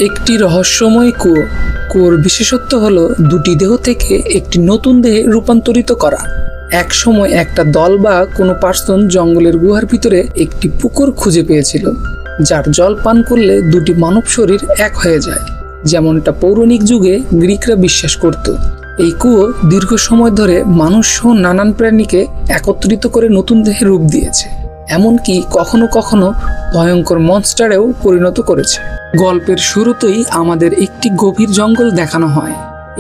একটি রহস্যময় কুয়ো। কুয়োর বিশেষত্ব হলো দুটি দেহ থেকে একটি নতুন দেহে রূপান্তরিত করা। এক সময় একটা দল বা কোনো পার্সন জঙ্গলের গুহার ভিতরে একটি পুকুর খুঁজে পেয়েছিল, যার জল পান করলে দুটি মানব শরীর এক হয়ে যায়, যেমনটা পৌরাণিক যুগে গ্রিকরা বিশ্বাস করত। এই কুয়ো দীর্ঘ সময় ধরে মানুষ সহ নানান প্রাণীকে একত্রিত করে নতুন দেহে রূপ দিয়েছে, এমনকি কখনো কখনো ভয়ঙ্কর মনস্টারেও পরিণত করেছে। গল্পের শুরুতেই আমাদের একটি গভীর জঙ্গল দেখানো হয়।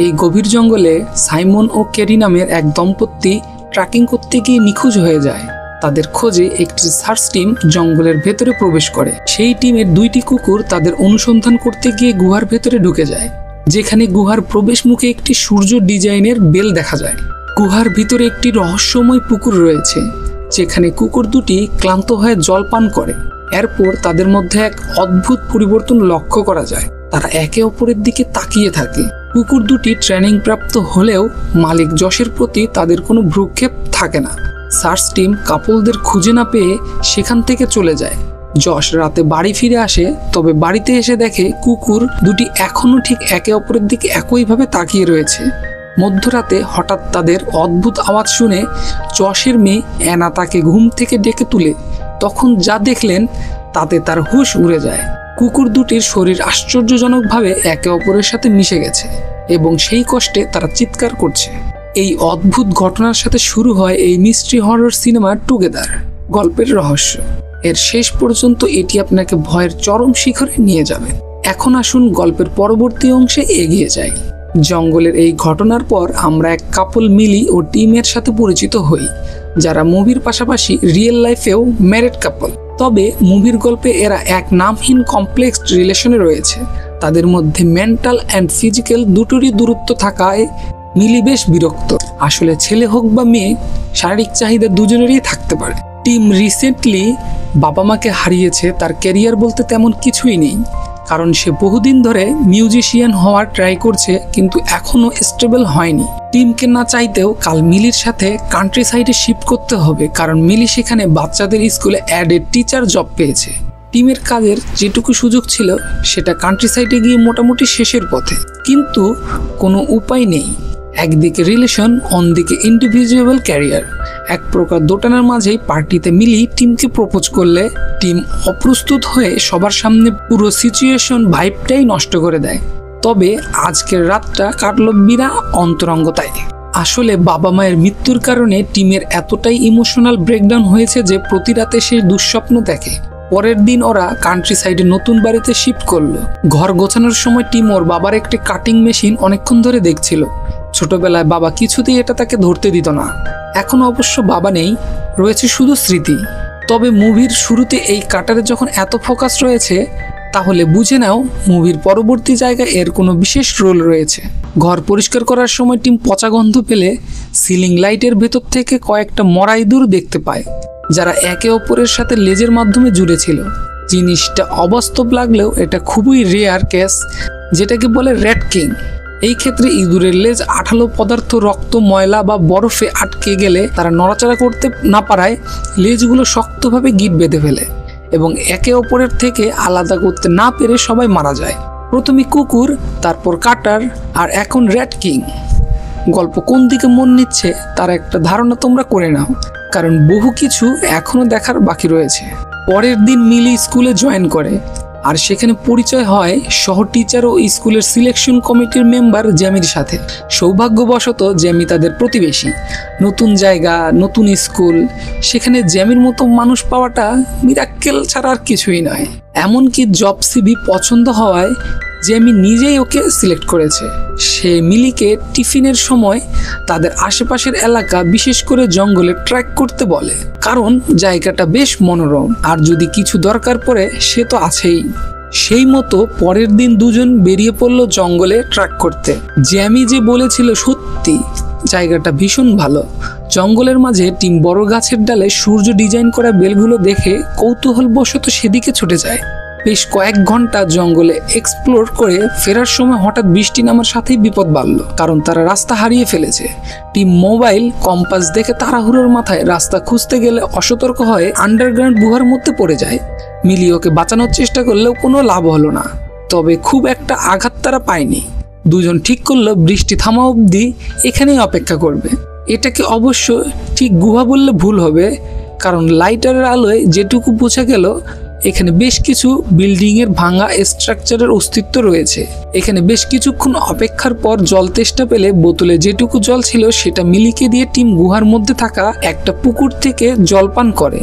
এই গভীর জঙ্গলে সাইমন ও কেরি নামের এক দম্পতি ট্রেকিং করতে গিয়ে নিখোঁজ হয়ে যায়। তাদের খোঁজে একটি সার্চ টিম জঙ্গলের ভেতরে প্রবেশ করে। সেই টিমের দুইটি কুকুর তাদের অনুসন্ধান করতে গিয়ে গুহার ভেতরে ঢুকে যায়, যেখানে গুহার প্রবেশ মুখে একটি সূর্য ডিজাইনের বেল দেখা যায়। গুহার ভিতরে একটি রহস্যময় পুকুর রয়েছে, যেখানে কুকুর দুটি ক্লান্ত হয়ে জল পান করে। এরপর তাদের মধ্যে এক অদ্ভুত পরিবর্তন লক্ষ্য করা যায়। তারা একে অপরের দিকে তাকিয়ে থাকে। কুকুর দুটি ট্রেনিং প্রাপ্ত হলেও মালিক জশের প্রতি তাদের কোনো ভ্রুক্ষেপ থাকে না। সার্চ টিম কাপলদের খুঁজে না পেয়ে সেখান থেকে চলে যায়। জশ রাতে বাড়ি ফিরে আসে, তবে বাড়িতে এসে দেখে কুকুর দুটি এখনো ঠিক একে অপরের দিকে একইভাবে তাকিয়ে রয়েছে। মধ্যরাতে হঠাৎ তাদের অদ্ভুত আওয়াজ শুনে জশের মেয়ে অ্যানা তাকে ঘুম থেকে ডেকে তুলে। তখন যা দেখলেন তাতে তার হুঁশ উড়ে যায়। কুকুর দুটির শরীর আশ্চর্যজনকভাবে একে অপরের সাথে মিশে গেছে এবং সেই কষ্টে তারা চিৎকার করছে। এই অদ্ভুত ঘটনার সাথে শুরু হয় এই মিস্ট্রি হরর সিনেমা টুগেদার। গল্পের রহস্য এর শেষ পর্যন্ত এটি আপনাকে ভয়ের চরম শিখরে নিয়ে যাবে। এখন আসুন গল্পের পরবর্তী অংশে এগিয়ে যাই। জঙ্গলের এই ঘটনার পর আমরা এক কাপল মিলি ও টিমের সাথে পরিচিত হই, যারা মুভির পাশাপাশি রিয়েল লাইফেও ম্যারিড কাপল। তবে মুভির গল্পে এরা এক নামহীন কমপ্লেক্স রিলেশনে রয়েছে। তাদের মধ্যে মেন্টাল অ্যান্ড ফিজিক্যাল দুটোরই দূরত্ব থাকায় মিলি বেশ বিরক্ত। আসলে ছেলে হোক বা মেয়ে, শারীরিক চাহিদা দুজনেরই থাকতে পারে। টিম রিসেন্টলি বাবা মাকে হারিয়েছে। তার ক্যারিয়ার বলতে তেমন কিছুই নেই, কারণ সে বহুদিন ধরে মিউজিশিয়ান হওয়ার ট্রাই করছে, কিন্তু এখনো স্টেবল হয়নি। টিমকে না চাইতেও কাল মিলির সাথে কান্ট্রি সাইডে শিফট করতে হবে, কারণ মিলি সেখানে বাচ্চাদের স্কুলে অ্যাডেড টিচার জব পেয়েছে। টিমের কাজের যেটুকু সুযোগ ছিল সেটা কান্ট্রি সাইডে গিয়ে মোটামুটি শেষের পথে, কিন্তু কোনো উপায় নেই। একদিকে রিলেশন, অন্যদিকে ইন্ডিভিজুয়াল ক্যারিয়ার। এক প্রকার দোটানার মাঝেই পার্টিতে মিলি টিমকে প্রপোজ করলে টিম অপ্রস্তুত হয়ে সবার সামনে পুরো সিচুয়েশন ভাইবটাই নষ্ট করে দেয়। তবে আজকের রাতটা কাটলো বিনা অন্তরঙ্গতায়। আসলে বাবা মায়ের মৃত্যুর কারণে টিমের এতটাই ইমোশনাল ব্রেকডাউন হয়েছে যে প্রতি রাতে সে দুঃস্বপ্ন দেখে। পরের দিন ওরা কান্ট্রি সাইডে নতুন বাড়িতে শিফট করলো। ঘর গোছানোর সময় টিম ওর বাবার একটি কাটিং মেশিন অনেকক্ষণ ধরে দেখছিল। ছোটবেলায় বাবা কিছুতেই এটা তাকে ধরতে দিত না। এখন অবশ্য বাবা নেই, রয়েছে শুধু স্মৃতি। তবে মুভির শুরুতে এই কাটারে যখন এত ফোকাস রয়েছে, তাহলে বুঝে নাও মুভির পরবর্তী জায়গায় এর কোনো বিশেষ রোল রয়েছে। ঘর পরিষ্কার করার সময় টিম পচা গন্ধ পেলে সিলিং লাইটের ভেতর থেকে কয়েকটা মরা ইঁদুর দেখতে পায়, যারা একে অপরের সাথে লেজের মাধ্যমে জুড়ে ছিল। জিনিসটা অবাস্তব লাগলেও এটা খুবই রেয়ার কেস, যেটাকে বলে র্যাট কিং। এই ক্ষেত্রে ইঁদুরের লেজ আঠালো পদার্থ, রক্ত, ময়লা বা বরফে আটকে গেলে তারা নড়াচড়া করতে না পারায় লেজগুলো শক্তভাবে গিঁট বেঁধে ফেলে এবং একে অপরের থেকে আলাদা করতে না পেরে সবাই মারা যায়। প্রথমে কুকুর, তারপর কাটার, আর এখন র্যাট কিং। গল্প কোন দিকে মন নিচ্ছে তার একটা ধারণা তোমরা করে নাও, কারণ বহু কিছু এখনো দেখার বাকি রয়েছে। পরের দিন মিলি স্কুলে জয়েন করে, আর সেখানে পরিচয় হয় সহ টিচার ও স্কুলের সিলেকশন কমিটির মেম্বার জ্যামির সাথে। সৌভাগ্যবশত জ্যামি তাদের প্রতিবেশী। নতুন জায়গা, নতুন স্কুল, সেখানে জ্যামির মতো মানুষ পাওয়াটা মিরাক্কেল ছাড়া আর কিছুই নয়। এমনকি জব সিভি পছন্দ হওয়ায় জ্যামি নিজেই ওকে সিলেক্ট করেছে। সে মিলিকে টিফিনের সময় তাদের আশেপাশের এলাকা, বিশেষ করে জঙ্গলে ট্র্যাক করতে বলে, কারণ জায়গাটা বেশ মনোরম, আর যদি কিছু দরকার পড়ে সে তো আছেই। সেই মতো পরের দিন দুজন বেরিয়ে পড়লো জঙ্গলে ট্র্যাক করতে। জ্যামি যে বলেছিল সত্যি, জায়গাটা ভীষণ ভালো। জঙ্গলের মাঝে টিম বড় গাছের ডালে সূর্য ডিজাইন করা বেলগুলো দেখে কৌতূহলবশত সেদিকে ছুটে যায়। বেশ কয়েক ঘন্টা জঙ্গলে এক্সপ্লোর করে ফেরার সময় হঠাৎ বৃষ্টি নামার সাথেই বিপদ বাড়ল, কারণ তারা রাস্তা হারিয়ে ফেলেছে। টিম মোবাইল কম্পাস দেখে তাড়াহুড়োর মাথায় রাস্তা খুঁজতে গেলে অসতর্ক হয়ে আন্ডারগ্রাউন্ড গুহার মধ্যে পড়ে যায়। মিলি ওকে বাঁচানোর চেষ্টা করলেও কোনো লাভ হলো না। তবে খুব একটা আঘাত তারা পায়নি। দুজন ঠিক করলো বৃষ্টি থামা অবধি এখানেই অপেক্ষা করবে। এটাকে অবশ্য ঠিক গুহা বললে ভুল হবে, কারণ লাইটারের আলোয় যেটুকু বোঝা গেল এখানে বেশ কিছু বিল্ডিংয়ের ভাঙা স্ট্রাকচারের অস্তিত্ব রয়েছে। এখানে বেশ কিছুক্ষণ অপেক্ষার পর জল তেষ্টা পেলে বোতলে যেটুকু জল ছিল সেটা মিলিকে দিয়ে টিম গুহার মধ্যে থাকা একটা পুকুর থেকে জল পান করে।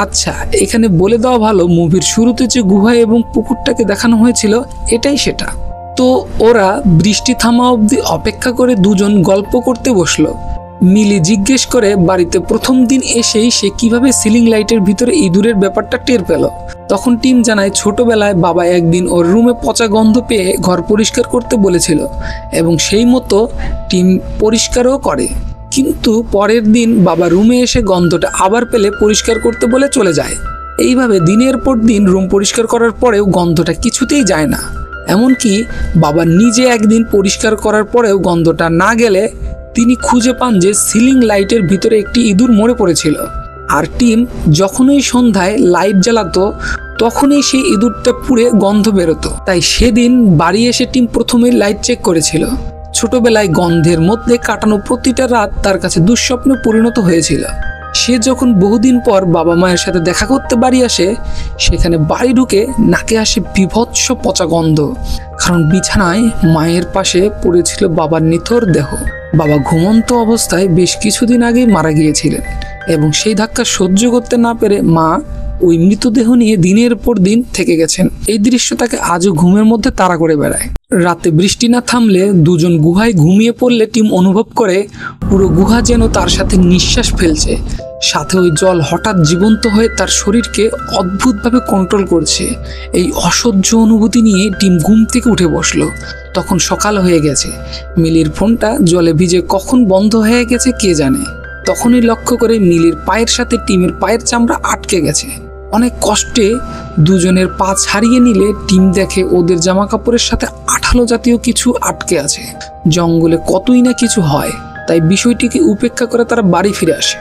আচ্ছা, এখানে বলে দেওয়া ভালো, মুভির শুরুতে যে গুহা এবং পুকুরটাকে দেখানো হয়েছিল এটাই সেটা। তো ওরা বৃষ্টি থামা অবধি অপেক্ষা করে দুজন গল্প করতে বসলো। মিলি জিজ্ঞেস করে বাড়িতে প্রথম দিন এসেই সে কিভাবে সিলিং লাইটের ভিতরে ইঁদুরের ব্যাপারটা টের পেল। তখন টিম জানায় ছোটবেলায় বাবা একদিন ওর রুমে পচা গন্ধ পেয়ে ঘর পরিষ্কার করতে বলেছিল এবং সেই মতো টিম পরিষ্কারও করে, কিন্তু পরের দিন বাবা রুমে এসে গন্ধটা আবার পেলে পরিষ্কার করতে বলে চলে যায়। এইভাবে দিনের পর দিন রুম পরিষ্কার করার পরেও গন্ধটা কিছুতেই যায় না। এমনকি বাবা নিজে একদিন পরিষ্কার করার পরেও গন্ধটা না গেলে তিনি খুঁজে পান যে সিলিং লাইটের ভিতরে একটি ইঁদুর মরে পড়েছিল। আর টিম যখনই সন্ধ্যায় লাইট জ্বালাতো তখনই সেই ইঁদুরটা পুড়ে গন্ধ বেরোতো। তাই সেদিন বাড়ি এসে টিম প্রথমেই লাইট চেক করেছিল। ছোটবেলায় গন্ধের মধ্যে কাটানো প্রতিটা রাত তার কাছে দুঃস্বপ্নে পরিণত হয়েছিল। সে যখন বহুদিন পর বাবা মায়ের সাথে দেখা করতে বাড়ি আসে, সেখানে বাড়ি ঢুকে নাকে আসে বিভৎস পচা গন্ধ, কারণ বিছানায় মায়ের পাশে পড়েছিল বাবার নিথর দেহ। বাবা ঘুমন্ত অবস্থায় বেশ কিছুদিন আগেই মারা গিয়েছিলেন এবং সেই ধাক্কা সহ্য করতে না পেরে মা ওই মৃতদেহ নিয়ে দিনের পর দিন থেকে গেছেন। এই দৃশ্য তাকে আজও ঘুমের মধ্যে তাড়া করে বেড়ায়। রাতে বৃষ্টি না থামলে দুজন গুহায় ঘুমিয়ে পড়লে টিম অনুভব করে পুরো গুহা যেন তার সাথে নিঃশ্বাস ফেলছে, সাথে ওই জল হঠাৎ জীবন্ত হয়ে তার শরীরকে অদ্ভুতভাবে কন্ট্রোল করছে। এই অসহ্য অনুভূতি নিয়ে টিম ঘুম থেকে উঠে বসলো। তখন সকাল হয়ে গেছে। মিলির ফোনটা জলে ভিজে কখন বন্ধ হয়ে গেছে কে জানে। তখনই লক্ষ্য করে মিলির পায়ের সাথে টিমের পায়ের চামড়া আটকে গেছে। অনেক কষ্টে দুজনের পা ছাড়িয়ে নিলে টিম দেখে ওদের জামা কাপড়ের সাথে আঠালো জাতীয় কিছু আটকে আছে। জঙ্গলে কতই না কিছু হয়, তাই বিষয়টিকে উপেক্ষা করে তারা বাড়ি ফিরে আসে।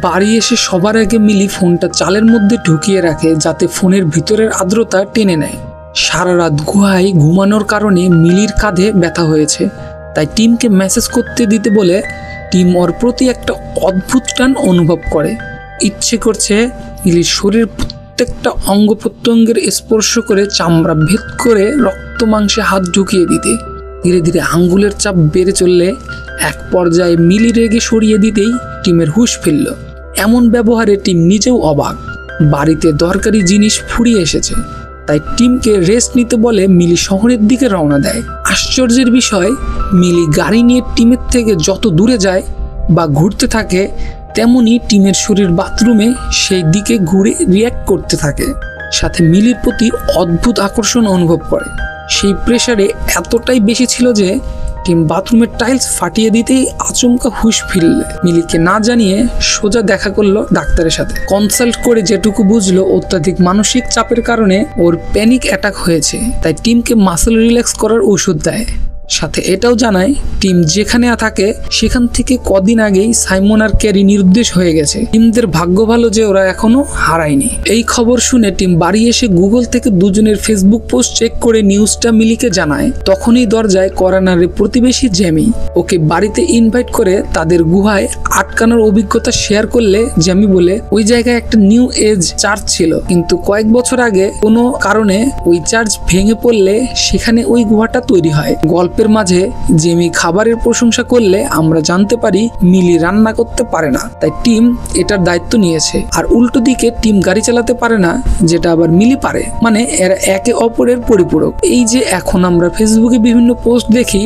বাড়ি এসে সবার আগে মিলি ফোনটা চালের মধ্যে ঢুকিয়ে রাখে যাতে ফোনের ভিতরের আর্দ্রতা টেনে নেয়। সারা রাত গুহায় ঘুমানোর কারণে মিলির কাঁধে ব্যথা হয়েছে, তাই টিমকে মেসেজ করতে দিতে বলে টিম ওর প্রতি একটা অদ্ভুত টান অনুভব করে। ইচ্ছে করছে মিলির শরীর প্রত্যেকটা অঙ্গ প্রত্যঙ্গের স্পর্শ করে চামড়া ভেদ করে রক্ত মাংসে হাত ঢুকিয়ে দিতে। ধীরে ধীরে আঙ্গুলের চাপ বেড়ে চললে এক পর্যায়ে মিলি রেগে সরিয়ে দিতেই টিমের হুঁশ ফিরল। এমন ব্যবহারে টিম নিজেও অবাক। বাড়িতে দরকারি জিনিস ফুরিয়ে এসেছে, তাই টিমকে রেস্ট নিতে বলে মিলি শহরের দিকে রওনা দেয়। আশ্চর্যের বিষয়, মিলি গাড়ি নিয়ে টিমের থেকে যত দূরে যায় বা ঘুরতে থাকে, তেমনি টিমের শরীর বাথরুমে সেই দিকে ঘুরে রিয়্যাক্ট করতে থাকে। সাথে মিলির প্রতি অদ্ভুত আকর্ষণ অনুভব করে। সেই প্রেসারে এতটাই বেশি ছিল যে টিম বাথরুমের টাইলস ফাটিয়ে দিতেই আচমকা হুঁশ ফিরলে মিলিকে না জানিয়ে সোজা দেখা করলো ডাক্তারের সাথে। কনসাল্ট করে যেটুকু বুঝলো অত্যাধিক মানসিক চাপের কারণে ওর প্যানিক অ্যাটাক হয়েছে, তাই টিমকে মাসেল রিল্যাক্স করার ওষুধ দেয়। সাথে এটাও জানায় টিম যেখানে থাকে সেখান থেকে কদিন আগেই সাইমন আর ক্যারি নির্দেশ হয়ে গেছে। টিমদের ভাগ্য ভালো যে ওরা এখনো হারায়নি। এই খবর শুনে টিম বাড়ি এসে গুগল থেকে দুজনের ফেসবুক পোস্ট চেক করে নিউজটা মিলিকে জানায়। তখনই দরজায় করানারের প্রতিবেশী জ্যামি ওকে বাড়িতে ইনভাইট করে তাদের গুহায় আটকানোর অভিজ্ঞতা শেয়ার করলে জ্যামি বলে ওই জায়গায় একটা নিউ এজ চার্চ ছিল, কিন্তু কয়েক বছর আগে কোনো কারণে ওই চার্চ ভেঙে পড়লে সেখানে ওই গুহাটা তৈরি হয়। গল্পের মাঝে জেমি খাবারের প্রশংসা করলে আমরা জানতে পারি মিলি রান্না করতে পারে না, তাই টিম এটার দায়িত্ব নিয়েছে। আর উল্টো দিকে টিম গাড়ি চালাতে পারে না, যেটা আবার মিলি পারে। মানে এরা একে অপরের পরিপূরক। এই যে এখন আমরা ফেসবুকে বিভিন্ন পোস্ট দেখি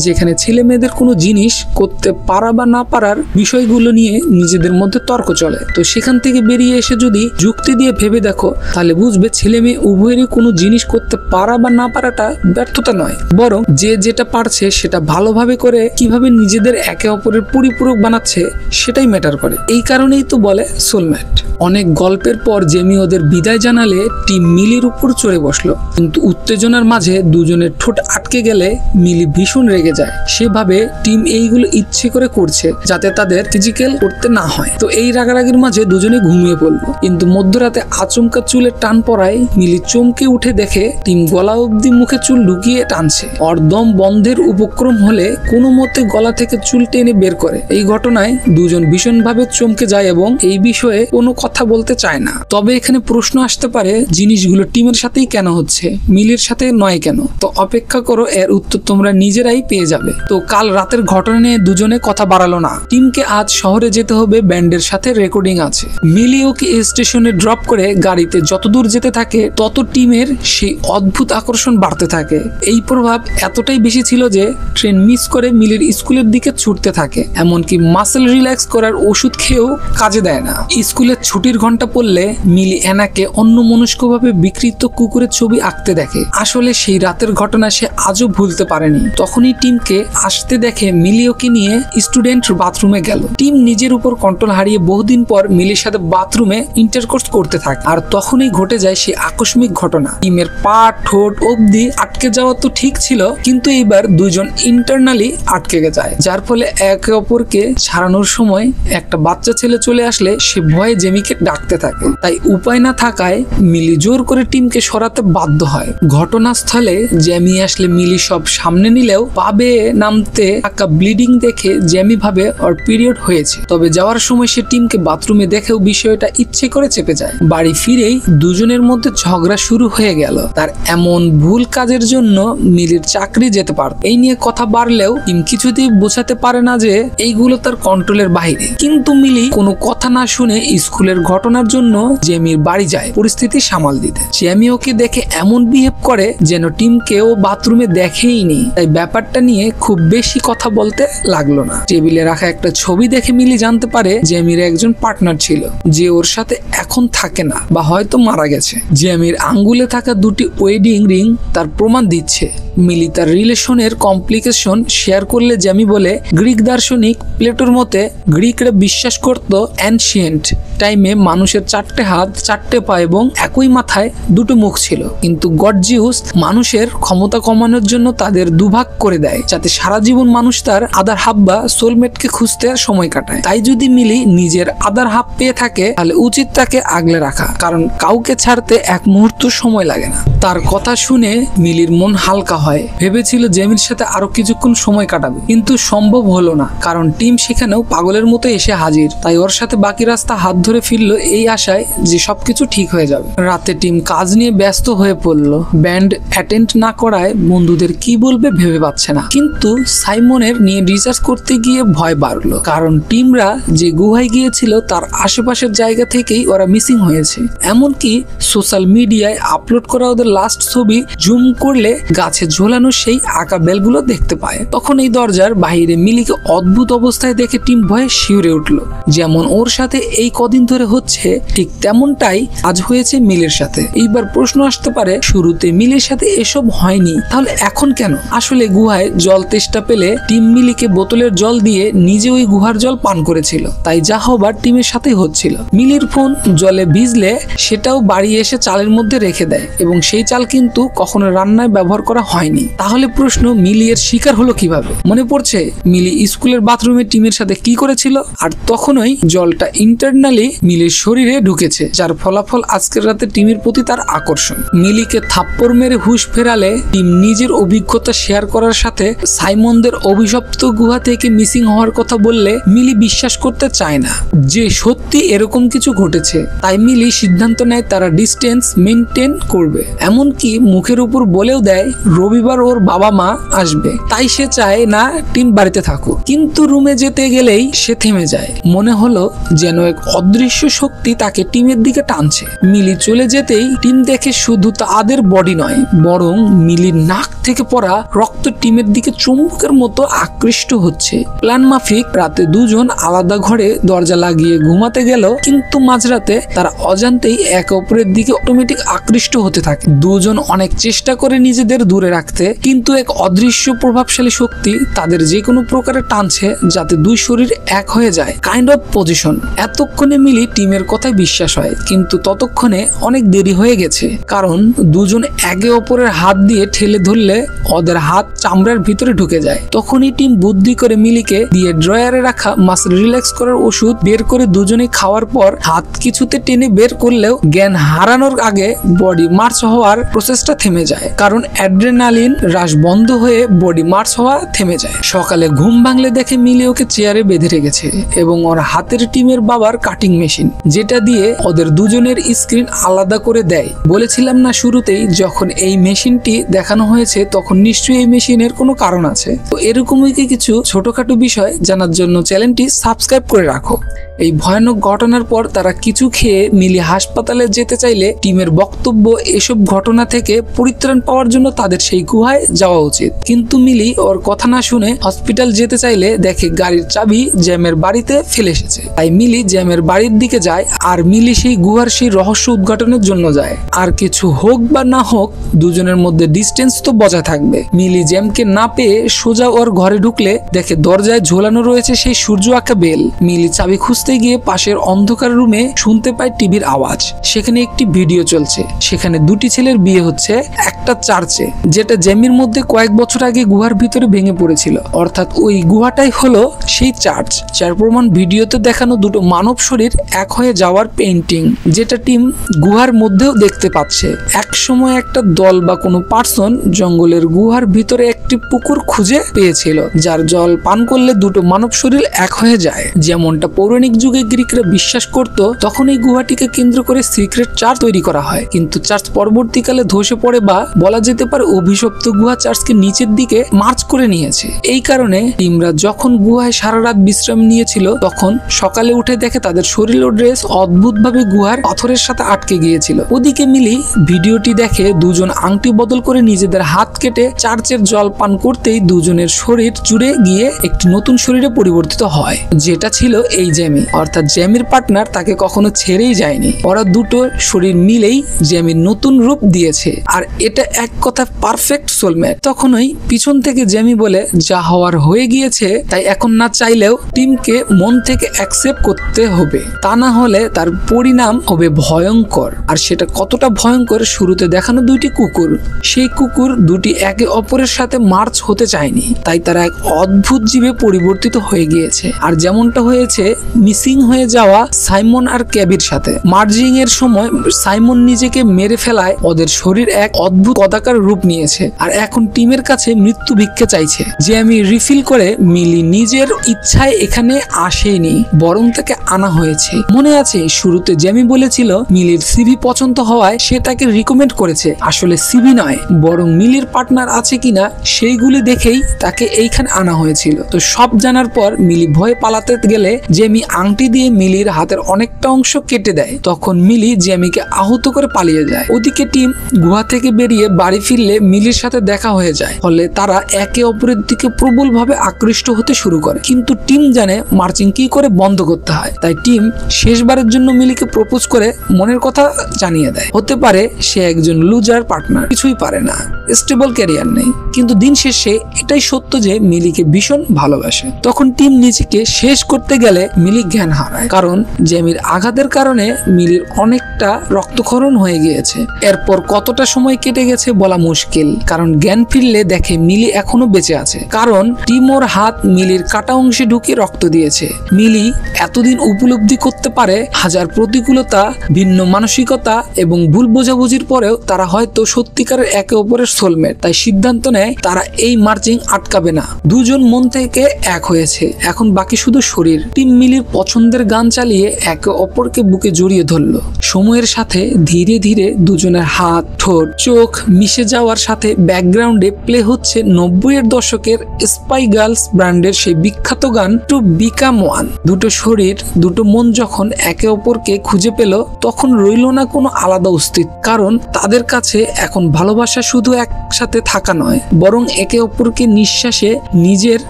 যেখানে ছেলে মেয়েদের কোনো জিনিস করতে পারা বা না পারার বিষয়গুলো নিয়ে নিজেদের মধ্যে তর্ক চলে, তো সেখান থেকে বেরিয়ে এসে যদি যুক্তি দিয়ে ভেবে দেখো তাহলে বুঝবে ছেলে মেয়ে উভয়েরই কোনো জিনিস করতে পারা বা না পারাটা ব্যর্থতা নয়, বরং যে যেটা পারছে সেটা ভালোভাবে করে কিভাবে নিজেদের একে অপরের পরিপূরক বানাচ্ছে সেটাই ম্যাটার করে। এই কারণেই তো বলে সোলমেট। অনেক গল্পের পর জেমি ওদের বিদায় জানালে টিম মিলির উপর চড়ে বসলো, কিন্তু উত্তেজনার মাঝে দুজনের ঠোঁট আটকে গেলে মিলি ভীষণ রেগে রেগে যায়। সেভাবে টিম এইগুলো ইচ্ছে করে করছে যাতে তাদের ফিজিক্যাল করতে না হয়। তো এই রাগারাগির মাঝে দুজনে ঘুমিয়ে পড়লো, কিন্তু মধ্যরাতে আচমকা চুলের টান পড়ায় মিলি চমকে উঠে দেখে টিম গলা অব্দি মুখে চুল ঢুকিয়ে টানছে। ওর দম বন্ধের উপক্রম হলে কোনো মতে গলা থেকে চুল টেনে বের করে। এই ঘটনায় দুজন ভীষণভাবে চমকে যায় এবং এই বিষয়ে কোনো কথা বলতে চায় না। তবে এখানে প্রশ্ন আসতে পারে, জিনিসগুলো টিমের সাথেই কেন হচ্ছে, মিলির সাথে নয় কেন? তো অপেক্ষা করো, এর উত্তর তোমরা নিজেরাই পেয়ে যাবে। তো কাল রাতের ঘটনা নিয়ে দুজনে কথা বাড়ালো না। টিমকে আজ শহরে যেতে হবে, ব্যান্ডের সাথে রেকর্ডিং আছে। মিলি ওকে স্টেশনে ড্রপ করে গাড়িতে যত দূর যেতে থাকে তত টিমের সেই অদ্ভুত আকর্ষণ বাড়তে থাকে। এই প্রভাব এতটাই বেশি ছিল যে ট্রেন মিস করে মিলির স্কুলের দিকে ছুটতে থাকে। এমনকি মাসেল রিল্যাক্স করার ওষুধ খেয়েও কাজে দেয় না। স্কুলের ছুটির ঘন্টা পড়লে মিলি অ্যানাকে অন্যমনস্কভাবে বিকৃত কুকুরের ছবি আঁকতে দেখে। আসলে সেই রাতের ঘটনা সে আজও ভুলতে পারেনি। তখনই টিমকে আসতে দেখে মিলি ওকে নিয়ে স্টুডেন্ট বাথরুমে গেল। টিম নিজের উপর কন্ট্রোল হারিয়ে বহুদিন পর মিলির সাথে বাথরুমে ইন্টারকোর্স করতে থাকে। আর তখনই ঘটে যায় সেই আকস্মিক ঘটনা। টিমের পা ঠোঁট অবধি আটকে যাওয়া তো ঠিক ছিল, কিন্তু এইবার দুজন ইন্টারনালি আটকে যায়, যার ফলে একে অপরকে ছাড়ানোর সময় একটা বাচ্চা ছেলে চলে আসলে সে ভয়ে জেমিকে ডাকতে থাকে। তাই উপায় না থাকায় মিলি জোর করে টিমকে সরাতে বাধ্য হয়। ঘটনাস্থলে জ্যামি আসলে মিলি সব সামনে নিলেও পাবে নামতে থাকা ব্লিডিং দেখে জ্যামি ভাবে ওর পিরিয়ড হয়েছে। তবে যাওয়ার সময় সে টিমকে বাথরুমে দেখেও বিষয়টা ইচ্ছে করে চেপে যায়। বাড়ি ফিরেই দুজনের মধ্যে ঝগড়া শুরু হয়ে গেল। তার এমন ভুল কাজের জন্য মিলির চাকরি যেতে পারত। এই নিয়ে কথা বাড়লেও টিম কিছুতেই বোঝাতে পারে না যে এইগুলো তার কন্ট্রোলের বাইরে। কিন্তু মিলি কোনো কথা না শুনে স্কুলের ঘটনার জন্য জ্যামির বাড়ি যায় পরিস্থিতি সামাল দিতে। জ্যামি ওকে দেখে এমন বিহেভ করে যেন টিমকে ও বাথরুমে দেখেই নি। তাই ব্যাপারটা নিয়ে খুব বেশি কথা বলতে লাগলো না। টেবিলে রাখা একটা ছবি দেখে মিলি জানতে পারে জ্যামির একজন পার্টনার ছিল যে ওর সাথে এখন থাকে না বা হয়তো মারা গেছে। জ্যামির আঙ্গুলে থাকা দুটি ওয়েডিং রিং তার প্রমাণ দিচ্ছে। মিলি তার রিলেশনের কমপ্লিকেশন শেয়ার করলে জ্যামি বলে, গ্রিক দার্শনিক প্লেটোর মতে গ্রিকরা বিশ্বাস করত অ্যানশিয়েন্ট টাইমে মানুষের 4টে হাত 4টে পা এবং একই মাথায় 2টো মুখ ছিল, কিন্তু গড জিউস মানুষের ক্ষমতা কমানোর জন্য তাদের দুভাগ করে দেয় যাতে সারা জীবন মানুষ তার আদার হাফ বা সোলমেটকে খুঁজতে সময় কাটায়। তাই যদি মিলি নিজের আদার হাফ পেয়ে থাকে তাহলে উচিত তাকে আগলে রাখা, কারণ কাউকে ছাড়তে এক মুহূর্ত সময় লাগে না। তার কথা শুনে মিলির মন হালকা হয়। ভেবেছিল জেমির সাথে আরো কিছুক্ষণ সময় কাটাবে, কিন্তু সম্ভব হলো না, কারণ টিম সেখানেও পাগলের মতো এসে হাজির। তাই ওর সাথে বাকি রাস্তা হাত ধরে ফিরলো এই আশায় যে সবকিছু ঠিক হয়ে যাবে। রাতে টিম কাজ নিয়ে ব্যস্ত হয়ে পড়লো। ব্যান্ড অ্যাটেন্ড না করায় বন্ধুদের কি বলবে ভেবে পাচ্ছে না। কিন্তু সাইমনের নিয়ে রিসার্চ করতে গিয়ে ভয় বাড়লো, কারণ টিমরা যে গুহায় গিয়েছিল তার আশেপাশের জায়গা থেকেই ওরা মিসিং হয়েছে। এমনকি সোশ্যাল মিডিয়ায় আপলোড করা ওদের লাস্ট ছবি জুম করলে গাছে ঝোলানো সেই আঁকা বেলগুলো দেখতে পায়। তখন এই দরজার বাইরে মিলিকে অদ্ভুত অবস্থায় দেখে টিম ভয়ে শিউরে উঠলো। যেমন ওর সাথে এই কদিন ধরে হচ্ছে ঠিক তেমনটাই আজ হয়েছে মিলের সাথে। এইবার প্রশ্ন আসতে পারে, শুরুতে মিলের সাথে এসব হয়নি, তাহলে এখন কেন? আসলে গুহায় জল তেষ্টা পেলে টিম মিলিকে বোতলের জল দিয়ে নিজে ওই গুহার জল পান করেছিল, তাই যা হবার টিমের সাথেই হচ্ছিল। মিলির ফোন জলে ভিজলে সেটাও বাড়ি এসে চালের মধ্যে রেখে দেয় এবং সেই চাল কিন্তু কখনো রান্নায় ব্যবহার করা হয়নি। তাহলে প্রশ্ন, মিলি এর শিকার হলো কিভাবে? মনে পড়ছে মিলি স্কুলের বাথরুমে টিমের সাথে কি করেছিল? আর তখনই জলটা ইন্টারনালি মিলির শরীরে ঢুকেছে, যার ফলাফল আজকের রাতে টিমের প্রতি তার আকর্ষণ। মিলিকে থাপ্পড় মেরে হুঁশ ফেরালে টিম নিজের অভিজ্ঞতা শেয়ার করার সাথে সাইমনদের অভিশপ্ত গুহা থেকে মিসিং হওয়ার কথা বললে মিলি বিশ্বাস করতে চায় না যে সত্যি এরকম কিছু ঘটেছে। তাই মিলি সিদ্ধান্ত নেয় তারা ডিস্টেন্স মেনটেন করবে। এমনকি মুখের উপর বলেও দেয় রবিবার ওর বাবা মা আসবে, তাই সে চায় না টিম বাড়িতে থাকুক। কিন্তু রুমে যেতে গেলেই সে থেমে যায়। মনে হলো যেন এক অদৃশ্য শক্তি তাকে টিমের দিকে টানছে। মিলি চলে যেতেই টিম দেখে শুধু তাদের বডি নয়, বরং মিলির নাক থেকে পড়া রক্ত টিমের দিকে চুম্বকের মতো আকৃষ্ট হচ্ছে। প্ল্যান মাফিক রাতে দুজন আলাদা ঘরে দরজা লাগিয়ে ঘুমাতে গেল, কিন্তু মাঝরাতে তারা অজান্তেই একে অপরের দিকে অটোমেটিক আকৃষ্ট হতে থাকে। দুজন অনেক চেষ্টা করে নিজেদের দূরে রাখতে, কিন্তু এক অদৃশ্য প্রভাবশালী শক্তি তাদের যে কোনো প্রকারে টানছে যাতে দুই শরীর এক হয়ে যায়। Kind of position. এতক্ষণে মিলি টিমের কথায় বিশ্বাস হয়, কিন্তু ততক্ষণে অনেক দেরি হয়ে গেছে, কারণ দুজন একে অপরের হাত দিয়ে ঠেলে ধরলে ওদের হাত চামড়ার ভিতরে ঢুকে যায়। তখনই টিম বুদ্ধি করে মিলিকে দিয়ে ড্রয়ারে রাখা মাসল রিল্যাক্স করার ওষুধ বের করে দুজনে খাওয়ার পর হাত কিছুতে টেনে বের করলেও জ্ঞান হারানোর আগে বডি মার্চ হওয়ার প্রসেসটা থেমে যায়, কারণ অ্যাড্রেনালিন হ্রাস বন্ধ হয়ে বডি মার্চ হওয়া থেমে যায়। সকালে ঘুম ভাঙলে দেখে মিলি ওকে চেয়ারে বেঁধে রেখেছে এবং ওর হাতের টিমের বাবার কাটিং মেশিন, যেটা দিয়ে ওদের দুজনের স্ক্রিন আলাদা করে দেয়। বলেছিলাম না শুরুতেই, যখন এই মেশিনটি দেখানো হয়েছে তখন নিশ্চয়ই এই মেশিনের কোনো কারণ আছে। তো এরকমই কিছু ছোটখাটো বিষয় জানার জন্য চ্যানেলটি সাবস্ক্রাইব করে রাখো। এই ভয়ানক ঘটনার পর তারা কিছু খেয়ে মিলি হাসপাতালে যেতে চাইলে টিমের বক্তব্য এসব ঘটনা থেকে পরিত্রাণ পাওয়ার জন্য তাদের সেই গুহায় যাওয়া উচিত, কিন্তু মিলি ওর কথা না শুনে হসপিটাল যেতে চাইলে দেখে গাড়ির চাবি জ্যামের বাড়িতে ফেলে এসেছে। তাই মিলি জ্যামের বাড়ির দিকে যায় আর মিলি সেই গুহার সেই রহস্য উদ্ঘাটনের জন্য যায়। আর কিছু হোক বা না হোক দুজনের মধ্যে ডিস্টেন্স তো বজায় থাকবে। মিলি জ্যামকে না পেয়ে সোজা ওর ঘরে ঢুকলে দেখে দরজায় ঝোলানো রয়েছে সেই সূর্য আঁকা বেল। মিলি চাবি খুঁজতে গিয়ে পাশের অন্ধকার রুমে শুনতে পায় টিভির আওয়াজ। সেখানে একটি ভিডিও চলছে, সেখানে দুটি ছেলের বিয়ে হচ্ছে একটা চার্চে, যেটা জ্যামির মধ্যে কয়েক বছর আগে গুহার ভিতরে ভেঙে পড়েছিল। অর্থাৎ ওই গুহাটাই হলো সেই চার্চ, যার প্রমাণ ভিডিওতে দেখানো দুটো মানব শরীর এক হয়ে যাওয়ার পেইন্টিং, যেটা টিম গুহার মধ্যেও দেখতে পাচ্ছে। এক সময় একটা দল বা কোনো পার্সন জঙ্গলের গুহার ভিতরে একটি পুকুর খুঁজে পেয়েছিল, যার জল পান করলে দুটো মানব শরীর এক হয়ে যায়। যেমনটা পৌরাণিক যুগে গ্রিকরা বিশ্বাস করত, তখন এই গুহাটিকে কেন্দ্র করে সিক্রেট চার্চ তৈরি করা হয়, কিন্তু চার্চ পরবর্তীকালে ধসে পড়ে বা বলা যেতে পারে অভিশপ্ত গুহা চার্চকে নিচের দিকে মার্চ করে নিয়েছে। এই কারণে টিমরা যখন গুহায় সারা রাত বিশ্রাম নিয়েছিল তখন সকালে উঠে দেখে তাদের শরীর ও ড্রেস অদ্ভুতভাবে গুহার পাথরের সাথে আটকে গিয়েছিল। ওদিকে মিলি ভিডিওটি দেখে দুজন আংটি বদল করে নিজেদের হাত কেটে চার্চের জল পান করতেই দুজনের শরীর জুড়ে গিয়ে একটি নতুন শরীরে পরিবর্তিত হয়, যেটা ছিল এই জ্যামি। অর্থাৎ জ্যামির পার্টনার তাকে কখনো ছেড়েই যায়নি। ওরা দুটো শরীর মিলেই জ্যামির নতুন রূপ দিয়েছে, আর এটা এক কথা পারফেক্ট সোলমেট। তখনই পিছন থেকে জ্যামি বলে, যা হওয়ার হয়ে গিয়েছে, তাই এখন না চাইলেও টিমকে মন থেকে অ্যাকসেপ্ট করতে হবে, তা না হলে তার পরিণাম হবে ভয়ঙ্কর। আর সেটা কতটা ভয়ঙ্কর, শুরুতে দেখানো দুইটি কুকুর, সেই কুকুর দুটি একে অপরের সাথে মার্চ হতে চায়নি, তাই তারা এক অদ্ভুত জীবে পরিবর্তিত হয়ে গিয়েছে। আর যেমনটা হয়েছে মিসিং হয়ে যাওয়া সাইমন আর ক্যাবির সাথে, মার্জিং এর সময় সাইমন নিজেকে মেরে ফেলায় ওদের শরীর এক অদ্ভুত কদাকার রূপ নিয়েছে, আর এখন টিমের কাছে মৃত্যু ভিক্ষা চাইছে। যে আমি রিফিল করে মিলি নিজের ইচ্ছায় এখানে আসেনি, বরং তাকে আনা হয়েছে। মনে আছে শুরুতে জ্যামি বলেছিল মিলির সিভি পছন্দ হওয়ায় সে তাকে রিকমেন্ড করেছে, আসলে সিভি নয় বরং মিলির পার্টনার আছে কিনা সেইগুলি দেখেই তাকে এইখানে আনা হয়েছিল। তো সব জানার পর মিলি ভয়ে পালাতে গেলে জ্যামি আংটি দিয়ে মিলির হাতের অনেকটা অংশ কেটে দেয়। তখন মিলি জ্যামিকে আহত করে পালিয়ে যায়। ওদিকে টিম গুহা থেকে বেরিয়ে বাড়ি ফিরলে মিলির সাথে দেখা হয়ে যায়, ফলে তারা একে অপরের দিকে প্রবলভাবে আকৃষ্ট হতে শুরু করে। কিন্তু টিম জানে মার্চিং কি করে বন্ধ করতে হয়, তাই টিম শেষবারের জন্য মিলিকে প্রপোজ করে মনের কথা জানিয়ে দেয়। হতে পারে সে একজন লুজার পার্টনার, কিছুই পারে না, স্টেবল ক্যারিয়ার নেই, কিন্তু দিন শেষে এটাই সত্য যে মিলিকে ভীষণ ভালোবাসে। তখন টিম নিজেকে শেষ করতে গেলে মিলি জ্ঞান হারায়, কারণ জ্যামির আঘাতের কারণে মিলির অনেকটা রক্তক্ষরণ হয়ে গিয়েছে। এরপর কতটা সময় কেটে গেছে বলা মুশকিল, কারণ জ্ঞান ফিরলে দেখে মিলি এখনো বেঁচে আছে, কারণ টিম ওর হাত মিলির কাটা অংশে ঢুকিয়ে রক্ত দিয়েছে। মিলি এতদিন উপলব্ধি করতে পারে হাজার প্রতিকূলতা, ভিন্ন মানসিকতা এবং ভুল বোঝাবুঝির পরেও তারা হয়তো সত্যিকারের একে অপরের সোলমেট, তাই সিদ্ধান্ত নেয় তারা এই মার্চিং আটকাবে না। দুজন মন থেকে এক হয়েছে, এখন বাকি শুধু শরীর। টিম মিলির পছন্দের গান চালিয়ে একে অপরকে বুকে জড়িয়ে ধরল। সময়ের সাথে ধীরে ধীরে দুজনের হাত, ঠোঁট, চোখ মিশে যাওয়ার সাথে ব্যাকগ্রাউন্ডে প্লে হচ্ছে 90-এর দশকের স্পাই গার্লস ব্র্যান্ডের সেই বিখ্যাত গান টু বিকাম ওয়ান। দুটো শরীর, দুটো মন যখন একে অপরকে খুঁজে পেল, তখন রইল না কোনো আলাদা অস্তিত্ব, কারণ তাদের কাছে এখন ভালোবাসা শুধু একসাথে থাকা নয়, বরং এবং একে অপরকে নিঃশ্বাসে নিজের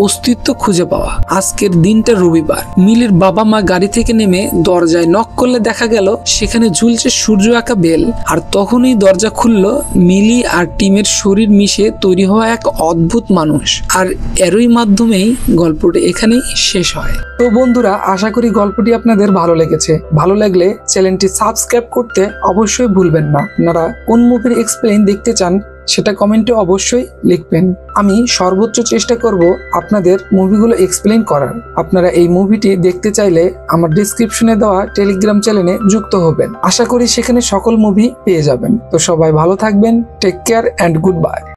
অস্তিত্ব খুঁজে পাওয়া। আজকের দিনটা রবিবার। মিলির বাবা মা গাড়ি থেকে নেমে দরজায় নক করলে দেখা গেল সেখানে ঝুলছে সূর্য আঁকা বেল। আর তখনই দরজা খুলল মিলি আর টিমের শরীর মিশে তৈরি হওয়া এক অদ্ভুত মানুষ। আর এরই মাধ্যমেই গল্পটি এখানেই শেষ হয়। তো বন্ধুরা, আশা করি গল্পটি আপনাদের ভালো লেগেছে। ভালো লাগলে চ্যানেলটি সাবস্ক্রাইব করতে অবশ্যই ভুলবেন না। আপনারা কোন মুভির এক্সপ্লেইন দেখতে চান সেটা কমেন্টে অবশ্যই লিখবেন। আমি সর্বোচ্চ চেষ্টা করব আপনাদের মুভিগুলো এক্সপ্লেইন করার। আপনারা এই মুভিটি দেখতে চাইলে আমার ডেসক্রিপশনে দেওয়া টেলিগ্রাম চ্যানেলে যুক্ত হবেন। আশা করি সেখানে সকল মুভি পেয়ে যাবেন। তো সবাই ভালো থাকবেন। Take care and good bye.